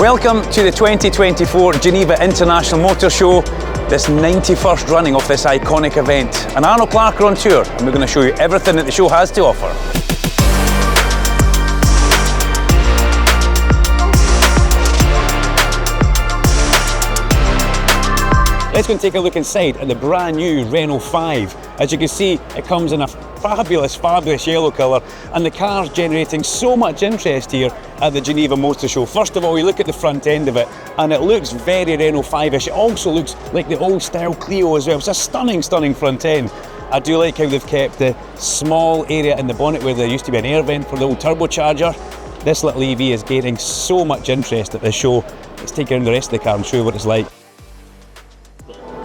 Welcome to the 2024 Geneva International Motor Show, this 91st running of this iconic event. And Arnold Clark are on tour, and we're going to show you everything that the show has to offer. Let's go and take a look inside at the brand new Renault 5. As you can see, it comes in a fabulous yellow colour, and the car's generating so much interest here at the Geneva Motor Show. First of all, you look at the front end of it, and it looks very Renault 5-ish. It also looks like the old style Clio as well. It's a stunning front end. I do like how they've kept the small area in the bonnet where there used to be an air vent for the old turbocharger. This little EV is gaining so much interest at this show. Let's take around the rest of the car and show you what it's like.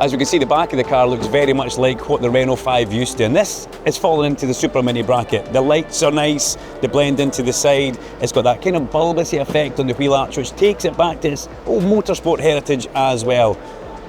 As we can see, the back of the car looks very much like what the Renault 5 used to, and this is falling into the supermini bracket. The lights are nice, they blend into the side. It's got that kind of bulbousy effect on the wheel arch, which takes it back to its old motorsport heritage as well.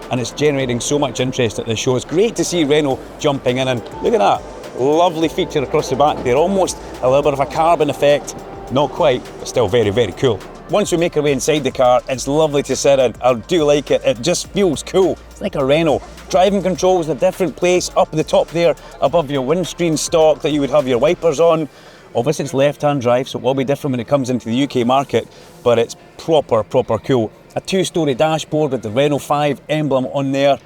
And it's generating so much interest at this show. It's great to see Renault jumping in, and look at that lovely feature across the back there, almost a little bit of a carbon effect. Not quite, but still very cool. Once we make our way inside the car, it's lovely to sit in. I do like it. It just feels cool. It's like a Renault. Driving controls in a different place up at the top there, above your windscreen stock that you would have your wipers on. Obviously it's left-hand drive, so it will be different when it comes into the UK market, but it's proper cool. A two-storey dashboard with the Renault 5 emblem on there.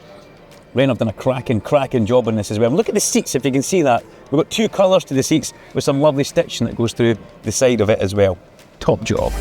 Renault have done a cracking job on this as well. And look at the seats, if you can see that. We've got two colours to the seats with some lovely stitching that goes through the side of it as well. Top job.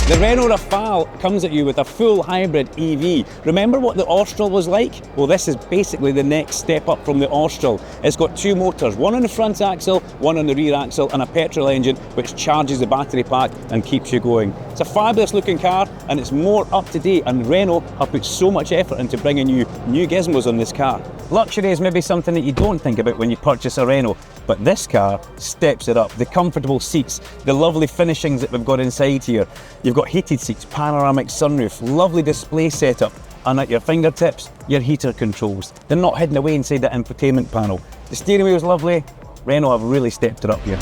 The Renault Rafale comes at you with a full hybrid EV. Remember what the Austral was like? Well, this is basically the next step up from the Austral. It's got two motors, one on the front axle, one on the rear axle, and a petrol engine which charges the battery pack and keeps you going. It's a fabulous looking car, and it's more up to date, and Renault have put so much effort into bringing you new gizmos on this car. Luxury is maybe something that you don't think about when you purchase a Renault, but this car steps it up. The comfortable seats, the lovely finishings that we've got inside here. You've got heated seats, panoramic sunroof, lovely display setup, and at your fingertips, your heater controls. They're not hidden away inside that infotainment panel. The steering wheel is lovely. Renault have really stepped it up here.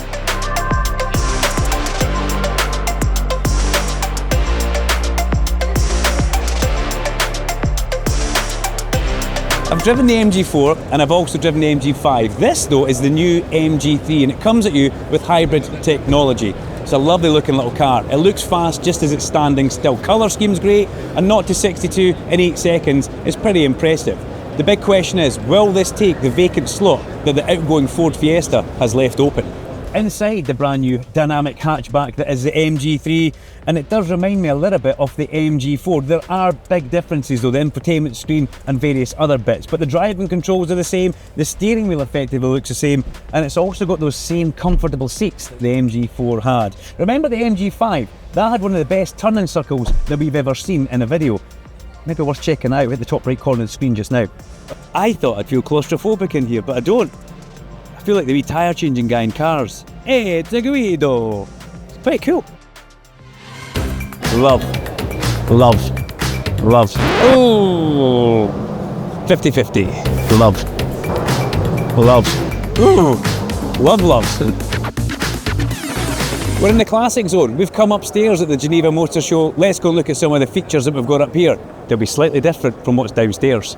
I've driven the MG4 and I've also driven the MG5. This though is the new MG3, and it comes at you with hybrid technology. It's a lovely looking little car. It looks fast just as it's standing still. Colour scheme's great, and 0 to 62 in 8 seconds is pretty impressive. The big question is, will this take the vacant slot that the outgoing Ford Fiesta has left open? Inside the brand new dynamic hatchback that is the MG3, and it does remind me a little bit of the MG4. There are big differences though, the infotainment screen and various other bits, but the driving controls are the same, the steering wheel effectively looks the same, and it's also got those same comfortable seats that the MG4 had. Remember the MG5? That had one of the best turning circles that we've ever seen in a video. Maybe worth checking out at the top right corner of the screen just now. I thought I'd feel claustrophobic in here, but I don't. I feel like the wee tyre changing guy in cars. Hey, it's a Guido. It's quite cool. Love. Oh, 50-50. Love. Ooh, love. We're in the classic zone. We've come upstairs at the Geneva Motor Show. Let's go look at some of the features that we've got up here. They'll be slightly different from what's downstairs.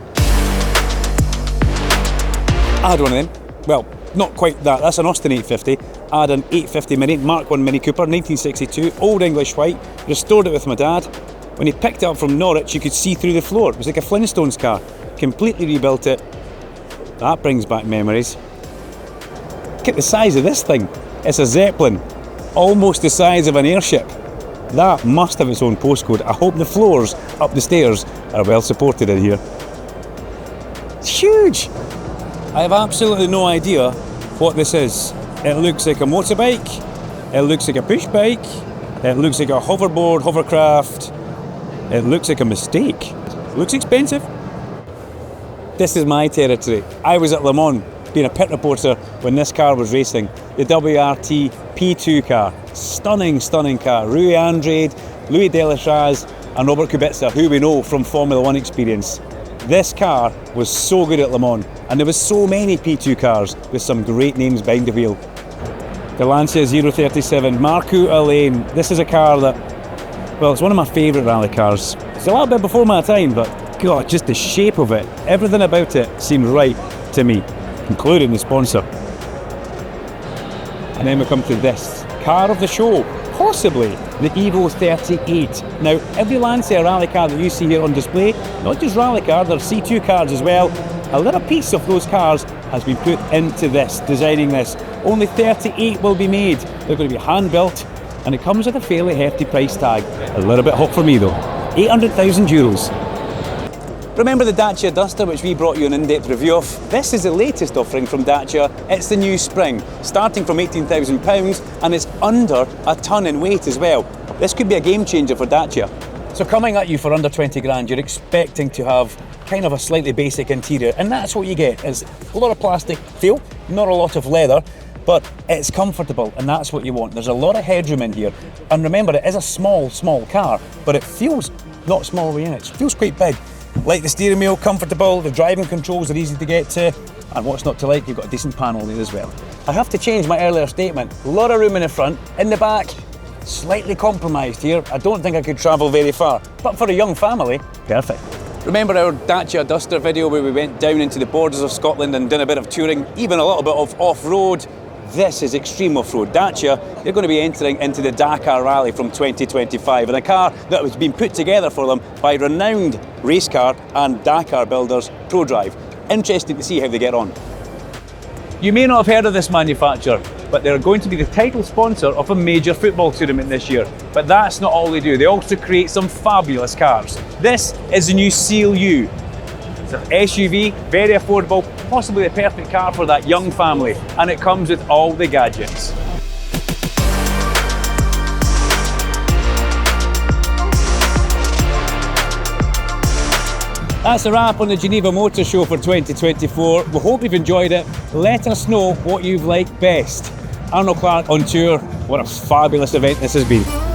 I had one of them. Well, not quite that. That's an Austin 850. I had an 850 Mini, Mark 1 Mini Cooper, 1962, old English white. Restored it with my dad. When he picked it up from Norwich, you could see through the floor. It was like a Flintstones car. Completely rebuilt it. That brings back memories. Look at the size of this thing. It's a Zeppelin. Almost the size of an airship. That must have its own postcode. I hope the floors up the stairs are well supported in here. It's huge. I have absolutely no idea what this is. It looks like a motorbike, it looks like a push bike, it looks like a hoverboard, hovercraft, it looks like a mistake. It looks expensive. This is my territory. I was at Le Mans being a pit reporter when this car was racing. The WRT P2 car. Stunning car. Rui Andrade, Louis Delatraz and Robert Kubica, who we know from Formula 1 experience. This car was so good at Le Mans, and there was so many P2 cars with some great names behind the wheel. the Lancia 037 Marco Alain. This is a car that, well, it's one of my favourite rally cars. It's a little bit before my time, but God, just the shape of it, everything about it seemed right to me, including the sponsor. And then we come to this car of the show, possibly the Evo 38. Now, every Lancia rally car that you see here on display, not just rally cars, there are C2 cars as well. A little piece of those cars has been put into this, designing this. Only 38 will be made. They're going to be hand-built, and it comes with a fairly hefty price tag. A little bit hot for me though. €800,000. Remember the Dacia Duster, which we brought you an in-depth review of? This is the latest offering from Dacia. It's the new Spring, starting from £18,000, and it's under a ton in weight as well. This could be a game changer for Dacia. So coming at you for under 20 grand, you're expecting to have kind of a slightly basic interior, and that's what you get. Is a lot of plastic feel, not a lot of leather, but it's comfortable, and that's what you want. There's a lot of headroom in here, and remember, it is a small car, but it feels not small in it. It feels quite big. Like the steering wheel, comfortable, the driving controls are easy to get to, and what's not to like, you've got a decent panel there as well. I have to change my earlier statement. A lot of room in the front, in the back, slightly compromised here. I don't think I could travel very far, but for a young family, perfect. Remember our Dacia Duster video where we went down into the borders of Scotland and did a bit of touring, even a little bit of off-road? This is extreme off-road. Dacia, they're going to be entering into the Dakar Rally from 2025, and a car that has been put together for them by renowned race car and Dakar builders ProDrive. Interesting to see how they get on. You may not have heard of this manufacturer, but they're going to be the title sponsor of a major football tournament this year. But that's not all they do. They also create some fabulous cars. This is the new Seal U. It's an SUV, very affordable, possibly the perfect car for that young family, and it comes with all the gadgets. That's a wrap on the Geneva Motor Show for 2024. We hope you've enjoyed it. Let us know what you've liked best. Arnold Clark on tour. What a fabulous event this has been.